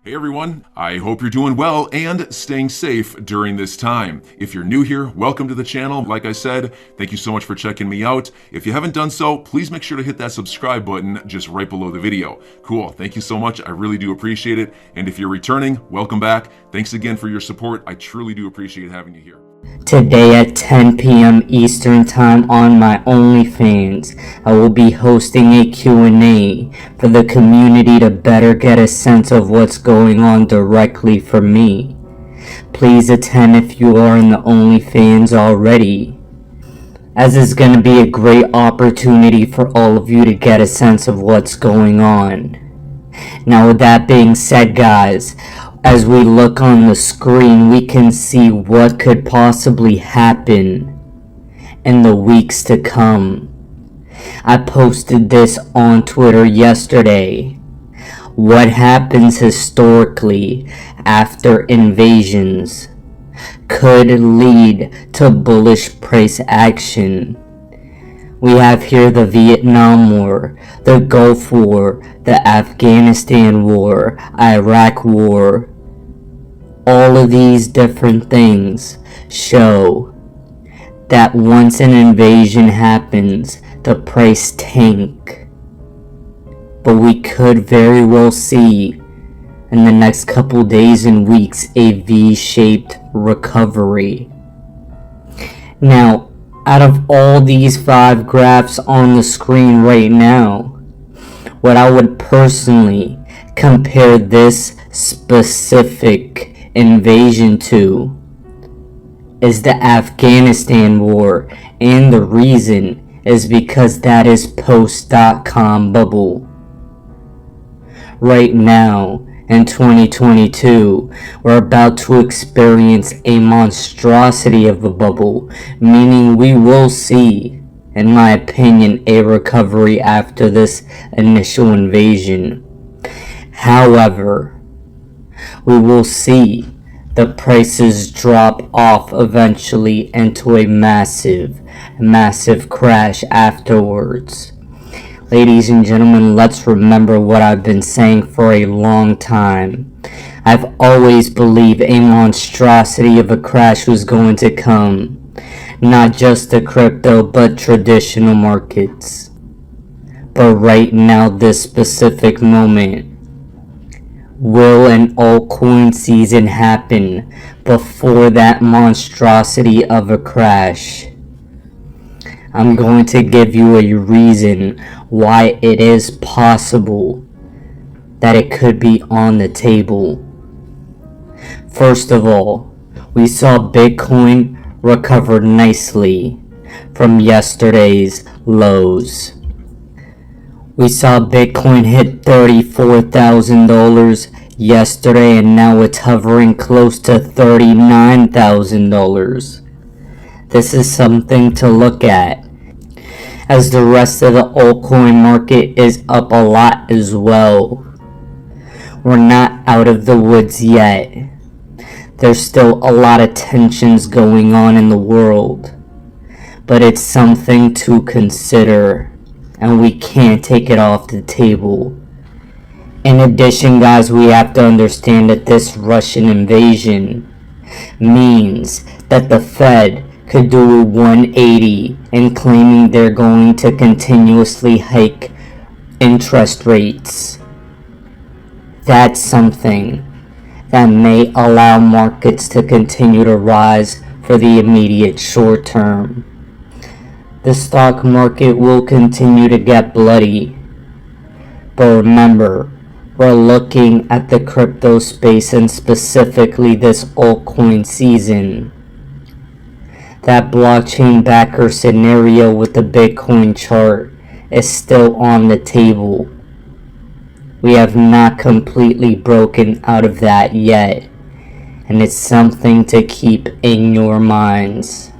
Hey everyone, I hope you're doing well and staying safe during this time. If you're new here, welcome to the channel. Like I said, thank you so much for checking me out. If you haven't done so, please make sure to hit that subscribe button just right below the video. Cool, thank you so much. I really do appreciate it. And if you're returning, welcome back. Thanks again for your support. I truly do appreciate having you here. Today at 10 p.m. Eastern Time on my OnlyFans, I will be hosting a Q&A for the community to better get a sense of what's going on directly for me. Please attend if you are in the OnlyFans already, as it's going to be a great opportunity for all of you to get a sense of what's going on. Now with that being said, guys, as we look on the screen, we can see what could possibly happen in the weeks to come. I posted this on Twitter yesterday. What happens historically after invasions could lead to bullish price action. We have here the Vietnam War, the Gulf War, the Afghanistan War, Iraq War. All of these different things show that once an invasion happens, the price tank. But we could very well see in the next couple days and weeks a V-shaped recovery. Now, out of all these 5 graphs on the screen right now, what I would personally compare this specific invasion to is the Afghanistan War, and the reason is because that is post.com bubble. Right now, in 2022, we're about to experience a monstrosity of a bubble, meaning we will see, in my opinion, a recovery after this initial invasion. However, we will see the prices drop off eventually into a massive crash afterwards. Ladies and gentlemen, let's remember what I've been saying for a long time. I've always believed a monstrosity of a crash was going to come. Not just the crypto, but traditional markets. But right now, this specific moment, will an altcoin season happen before that monstrosity of a crash? I'm going to give you a reason why it is possible that it could be on the table. First of all, we saw Bitcoin recover nicely from yesterday's lows. We saw Bitcoin hit $34,000 yesterday, and now it's hovering close to $39,000. This is something to look at, as the rest of the altcoin market is up a lot as well. We're not out of the woods yet. There's still a lot of tensions going on in the world, but it's something to consider, and we can't take it off the table. In addition, guys, we have to understand that this Russian invasion means that the Fed could do a 180 in claiming they're going to continuously hike interest rates. That's something that may allow markets to continue to rise for the immediate short term. The stock market will continue to get bloody. But remember, we're looking at the crypto space, and specifically this altcoin season. That blockchain backer scenario with the Bitcoin chart is still on the table. We have not completely broken out of that yet, and it's something to keep in your minds.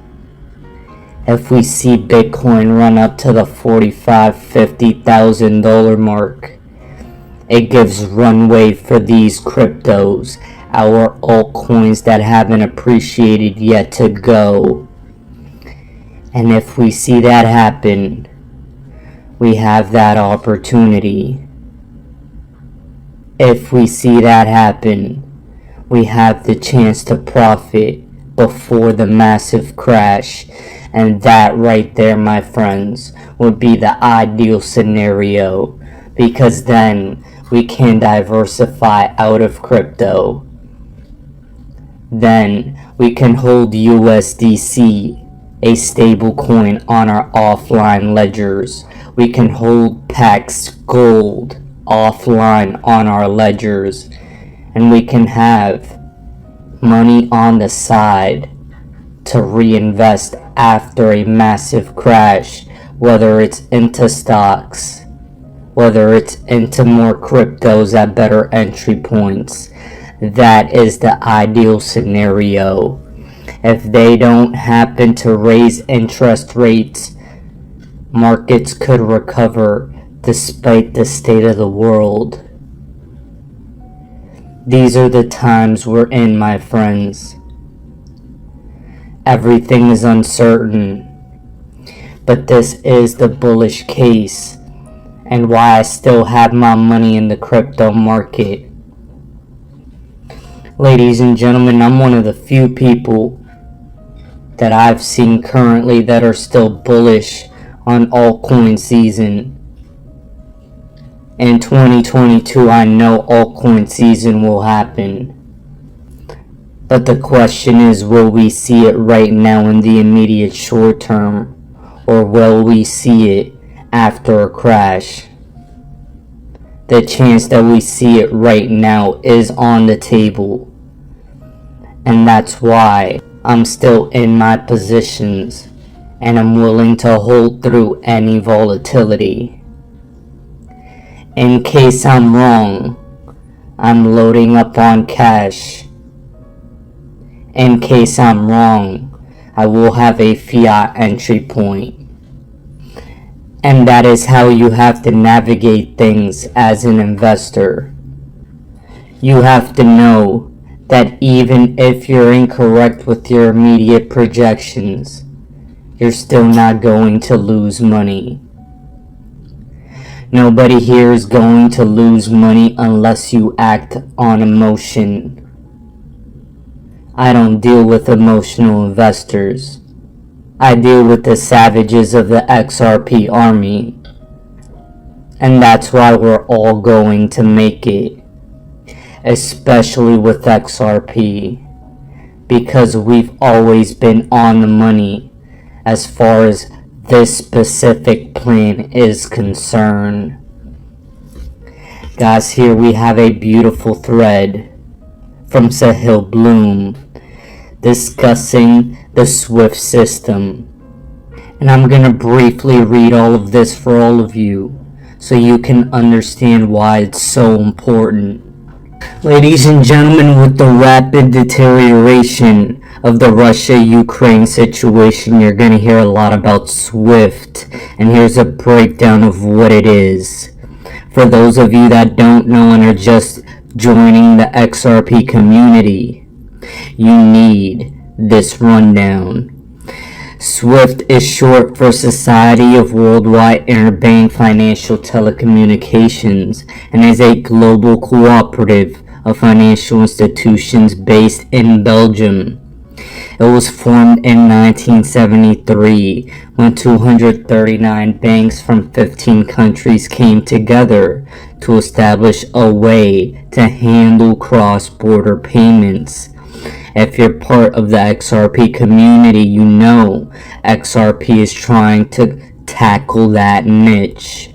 If we see Bitcoin run up to the $45,000-$50,000 mark, it gives runway for these cryptos, our altcoins that haven't appreciated yet, to go. And if we see that happen, we have that opportunity. If we see that happen, we have the chance to profit before the massive crash. And that right there, my friends, would be the ideal scenario, because then we can diversify out of crypto. Then we can hold USDC, a stable coin, on our offline ledgers. We can hold PAX Gold offline on our ledgers. And we can have money on the side to reinvest after a massive crash, whether it's into stocks, whether it's into more cryptos at better entry points. That is the ideal scenario. If they don't happen to raise interest rates, markets could recover despite the state of the world. These are the times we're in, my friends. Everything is uncertain, but this is the bullish case, and why I still have my money in the crypto market. Ladies and gentlemen, I'm one of the few people that I've seen currently that are still bullish on altcoin season. In 2022, I know altcoin season will happen. But the question is, will we see it right now in the immediate short term, or will we see it after a crash? The chance that we see it right now is on the table. And that's why I'm still in my positions, and I'm willing to hold through any volatility. In case I'm wrong, I'm loading up on cash. In case I'm wrong, I will have a fiat entry point. And that is how you have to navigate things as an investor. You have to know that even if you're incorrect with your immediate projections, you're still not going to lose money. Nobody here is going to lose money unless you act on emotion. I don't deal with emotional investors. I deal with the savages of the XRP army. And that's why we're all going to make it. Especially with XRP. Because we've always been on the money as far as this specific plan is concerned. Guys, here we have a beautiful thread from Sahil Bloom discussing the SWIFT system. And I'm going to briefly read all of this for all of you so you can understand why it's so important. Ladies and gentlemen, with the rapid deterioration of the Russia-Ukraine situation, you're going to hear a lot about SWIFT, and here's a breakdown of what it is. For those of you that don't know and are just joining the XRP community, you need this rundown. SWIFT is short for Society of Worldwide Interbank Financial Telecommunications and is a global cooperative of financial institutions based in Belgium. It was formed in 1973 when 239 banks from 15 countries came together to establish a way to handle cross-border payments. If you're part of the XRP community, you know XRP is trying to tackle that niche.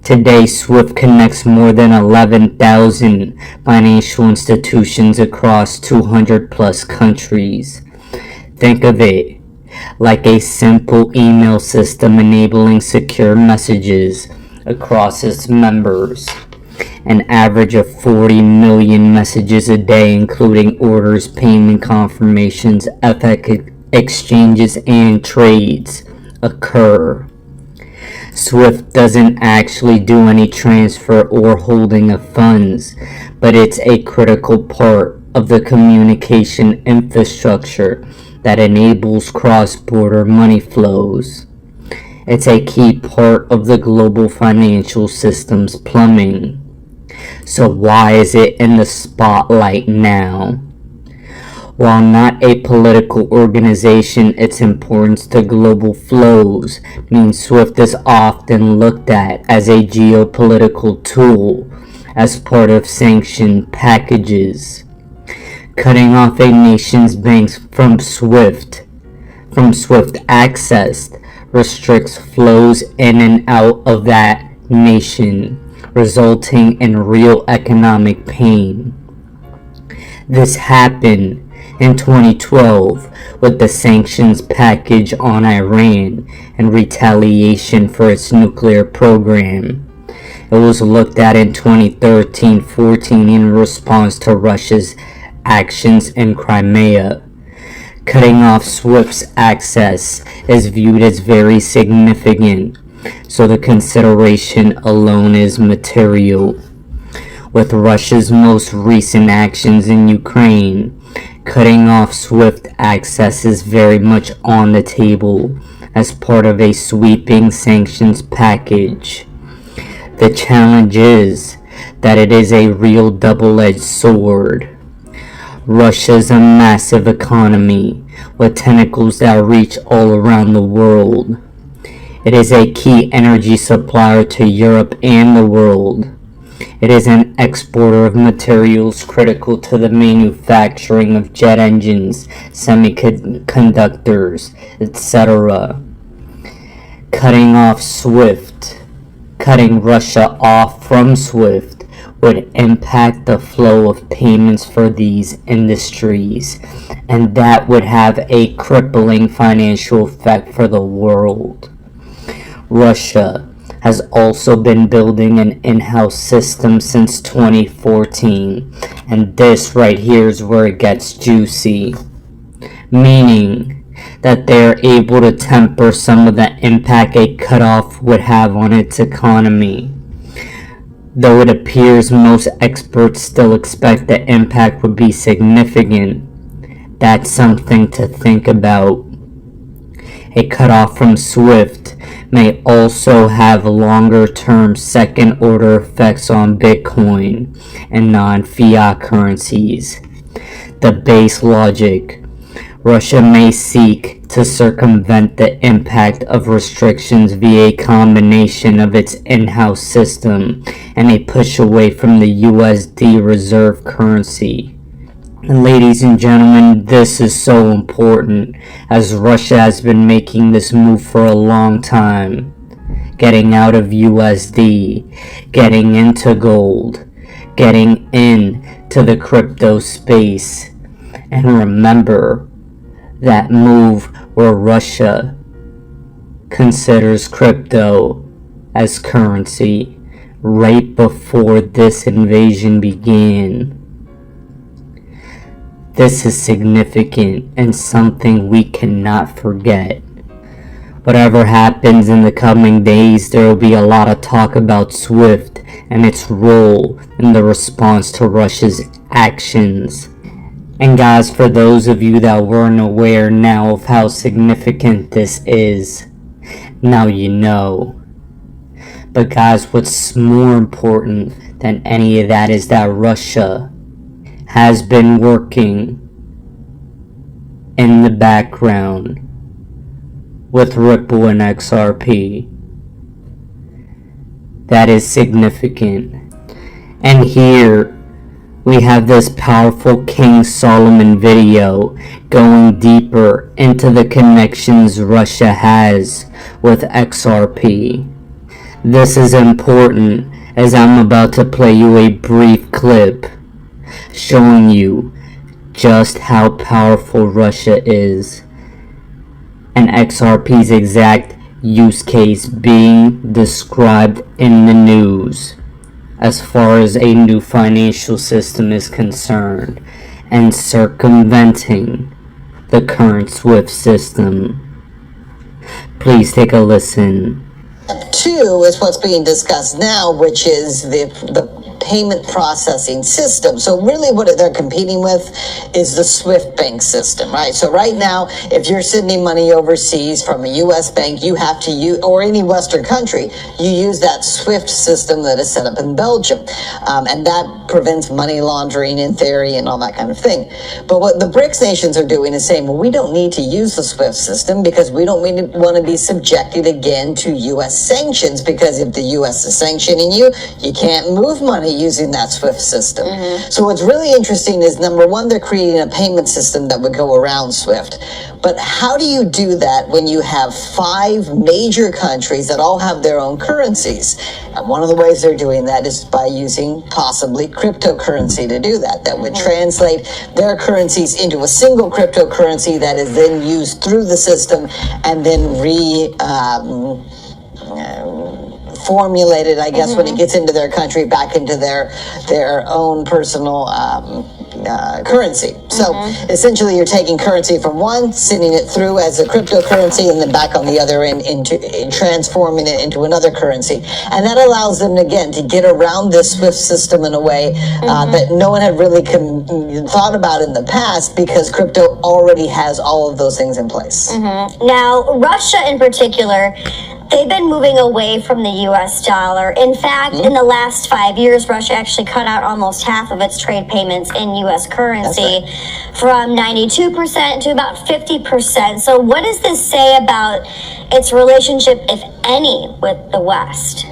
Today, SWIFT connects more than 11,000 financial institutions across 200 plus countries. Think of it like a simple email system enabling secure messages across its members. An average of 40 million messages a day, including orders, payment confirmations, FX exchanges, and trades, occur. SWIFT doesn't actually do any transfer or holding of funds, but it's a critical part of the communication infrastructure that enables cross-border money flows. It's a key part of the global financial system's plumbing. So why is it in the spotlight now? While not a political organization, its importance to global flows means SWIFT is often looked at as a geopolitical tool as part of sanctioned packages. Cutting off a nation's banks from SWIFT access restricts flows in and out of that nation, resulting in real economic pain. This happened in 2012 with the sanctions package on Iran in retaliation for its nuclear program. It was looked at in 2013-14 in response to Russia's actions in Crimea. Cutting off SWIFT's access is viewed as very significant, so the consideration alone is material. With Russia's most recent actions in Ukraine, cutting off SWIFT access is very much on the table as part of a sweeping sanctions package. The challenge is that it is a real double-edged sword. Russia is a massive economy with tentacles that reach all around the world. It is a key energy supplier to Europe and the world. It is an exporter of materials critical to the manufacturing of jet engines, semiconductors, etc. Cutting Russia off from SWIFT would impact the flow of payments for these industries, and that would have a crippling financial effect for the world. Russia has also been building an in-house system since 2014, and this right here is where it gets juicy, meaning that they are able to temper some of the impact a cutoff would have on its economy. Though it appears most experts still expect the impact would be significant, that's something to think about. A cutoff from SWIFT may also have longer-term second-order effects on Bitcoin and non-fiat currencies. The base logic: Russia may seek to circumvent the impact of restrictions via a combination of its in-house system and a push away from the USD reserve currency. And ladies and gentlemen, this is so important, as Russia has been making this move for a long time. Getting out of USD, getting into gold, getting into the crypto space. And remember, that move where Russia considers crypto as currency right before this invasion began. This is significant and something we cannot forget. Whatever happens in the coming days, there will be a lot of talk about SWIFT and its role in the response to Russia's actions. And guys, for those of you that weren't aware now of how significant this is, now you know. But guys, what's more important than any of that is that Russia has been working in the background with Ripple and XRP. That is significant. And here we have this powerful King Solomon video going deeper into the connections Russia has with XRP. This is important as I'm about to play you a brief clip showing you just how powerful Russia is and XRP's exact use case being described in the news as far as a new financial system is concerned and circumventing the current SWIFT system. Please take a listen. Two is what's being discussed now, which is the payment processing system. So really what they're competing with is the SWIFT bank system, right? So right now, if you're sending money overseas from a U.S. bank, you have to use, or any Western country, you use that SWIFT system that is set up in Belgium. And that prevents money laundering in theory and all that kind of thing. But what the BRICS nations are doing is saying, well, we don't need to use the SWIFT system because we don't want to be subjected again to U.S. sanctions, because if the U.S. is sanctioning you, you can't move money using that SWIFT system. So what's really interesting is, number one, they're creating a payment system that would go around SWIFT. But how do you do that when you have 5 major countries that all have their own currencies? And one of the ways they're doing that is by using possibly cryptocurrency to do that. That would translate their currencies into a single cryptocurrency that is then used through the system and then formulated, I guess, when it gets into their country, back into their own personal currency. So essentially you're taking currency from one, sending it through as a cryptocurrency, and then back on the other end into transforming it into another currency. And that allows them, again, to get around this SWIFT system in a way that no one had really thought about in the past, because crypto already has all of those things in place. Now, Russia in particular, they've been moving away from the U.S. dollar. In fact, in the last 5 years, Russia actually cut out almost half of its trade payments in U.S. currency, from 92% to about 50%. So what does this say about its relationship, if any, with the West?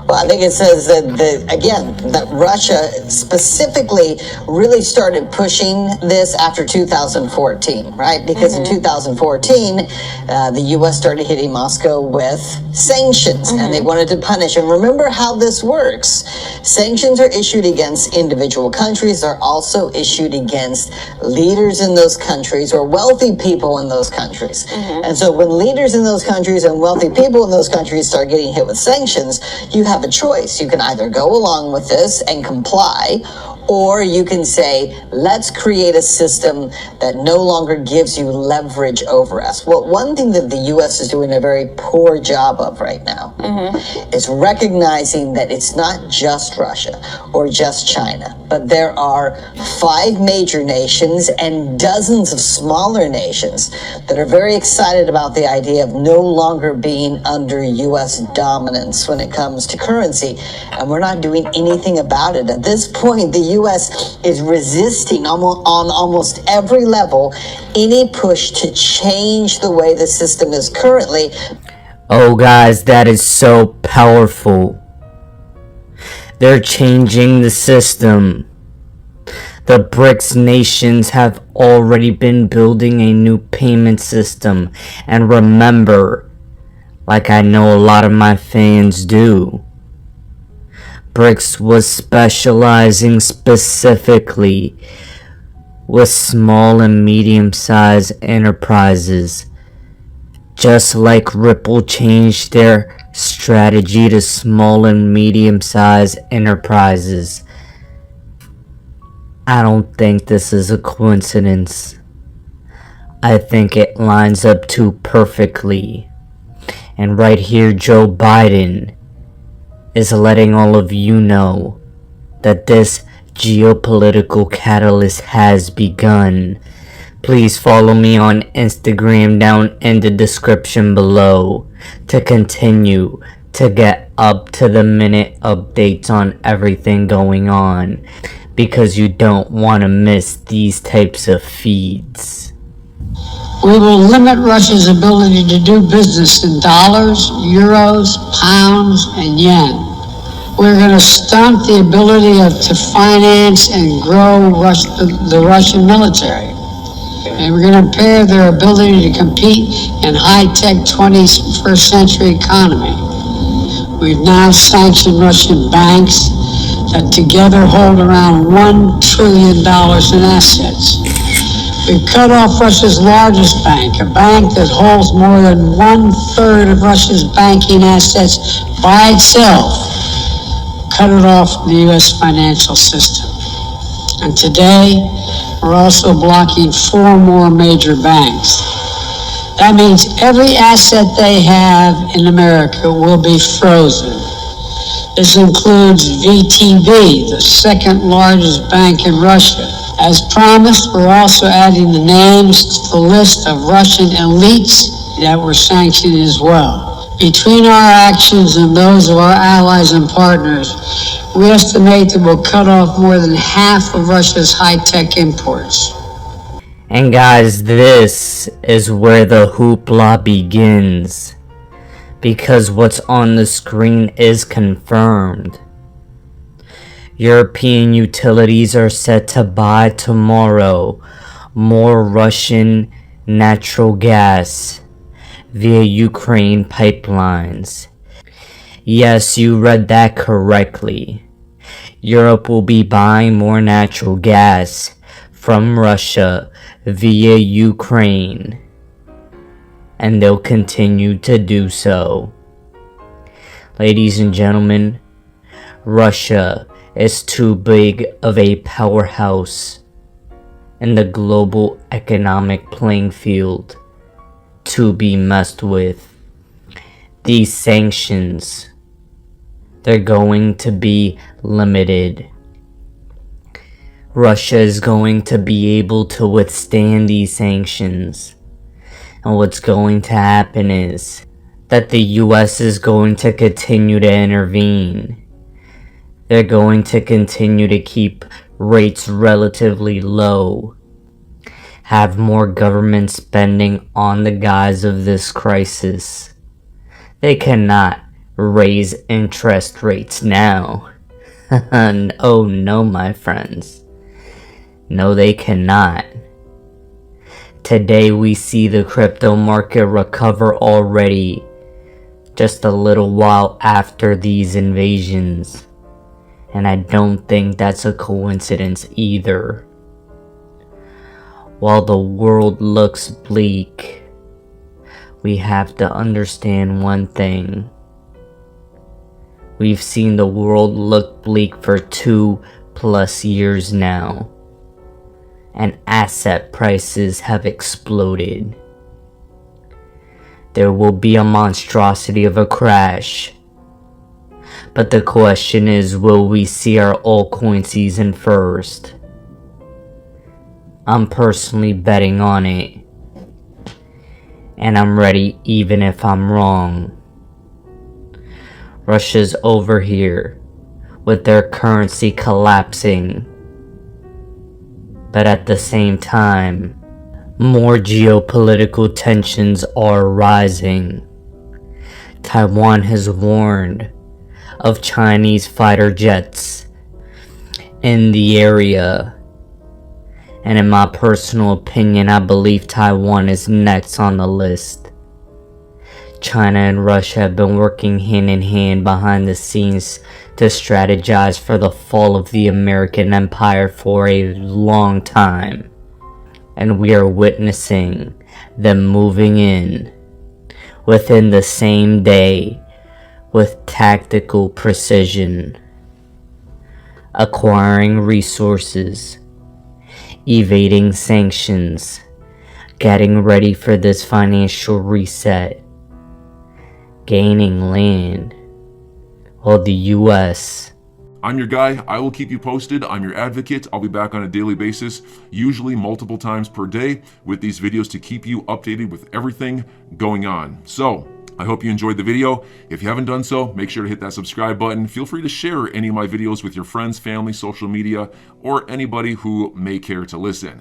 Well, I think it says that Russia specifically really started pushing this after 2014, right? Because in 2014, the U.S. started hitting Moscow with sanctions, and they wanted to punish. And remember how this works. Sanctions are issued against individual countries. They're also issued against leaders in those countries or wealthy people in those countries. And so when leaders in those countries and wealthy people in those countries start getting hit with sanctions, you have a choice. You can either go along with this and comply, or you can say, let's create a system that no longer gives you leverage over us. Well, one thing that the U.S. is doing a very poor job of right now is recognizing that it's not just Russia or just China, but there are 5 major nations and dozens of smaller nations that are very excited about the idea of no longer being under U.S. dominance when it comes to currency. And we're not doing anything about it. At this point, the U.S. is resisting on almost every level any push to change the way the system is currently. Oh guys, that is so powerful. They're changing the system. The BRICS nations have already been building a new payment system. And remember, like I know a lot of my fans do, BRICS was specializing specifically with small and medium-sized enterprises. Just like Ripple changed their strategy to small and medium-sized enterprises. I don't think this is a coincidence. I think it lines up too perfectly. And right here, Joe Biden is letting all of you know that this geopolitical catalyst has begun. Please follow me on Instagram down in the description below to continue to get up to the minute updates on everything going on, because you don't want to miss these types of feeds. We will limit Russia's ability to do business in dollars, euros, pounds, and yen. We're going to stunt the ability to finance and grow the Russian military. And we're going to impair their ability to compete in high-tech 21st century economy. We've now sanctioned Russian banks that together hold around $1 trillion in assets. We've cut off Russia's largest bank, a bank that holds more than 1/3 of Russia's banking assets by itself. Cut it off from the U.S. financial system. And today, we're also blocking 4 more major banks. That means every asset they have in America will be frozen. This includes VTB, the second largest bank in Russia. As promised, we're also adding the names to the list of Russian elites that were sanctioned as well. Between our actions and those of our allies and partners, we estimate that we'll cut off more than half of Russia's high-tech imports. And guys, this is where the hoopla begins. Because what's on the screen is confirmed. European utilities are set to buy tomorrow more Russian natural gas via Ukraine pipelines. Yes, you read that correctly. Europe will be buying more natural gas from Russia via Ukraine, and they'll continue to do so. Ladies and gentlemen, Russia is too big of a powerhouse in the global economic playing field to be messed with. These sanctions, they're going to be limited. Russia is going to be able to withstand these sanctions. And what's going to happen is that the US is going to continue to intervene. They're going to continue to keep rates relatively low, have more government spending on the guise of this crisis. They cannot raise interest rates now. Oh no, my friends. No, they cannot. Today we see the crypto market recover already, just a little while after these invasions. And I don't think that's a coincidence either. While the world looks bleak, we have to understand one thing. We've seen the world look bleak for 2+ years now, and asset prices have exploded. There will be a monstrosity of a crash. But the question is, will we see our altcoin season first? I'm personally betting on it. And I'm ready even if I'm wrong. Russia's over here with their currency collapsing. But at the same time, more geopolitical tensions are rising. Taiwan has warned of Chinese fighter jets in the area, and in my personal opinion, I believe Taiwan is next on the list. China and Russia have been working hand in hand behind the scenes to strategize for the fall of the American empire for a long time, and we are witnessing them moving in within the same day with tactical precision, acquiring resources, evading sanctions, getting ready for this financial reset, gaining land, while the US. I'm your guy. I will keep you posted. I'm your advocate. I'll be back on a daily basis, usually multiple times per day, with these videos to keep you updated with everything going on. So, I hope you enjoyed the video. If you haven't done so, make sure to hit that subscribe button. Feel free to share any of my videos with your friends, family, social media, or anybody who may care to listen.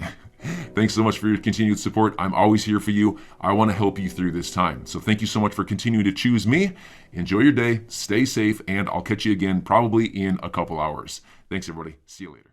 Thanks so much for your continued support. I'm always here for you. I want to help you through this time. So thank you so much for continuing to choose me. Enjoy your day, stay safe, and I'll catch you again probably in a couple hours. Thanks, everybody. See you later.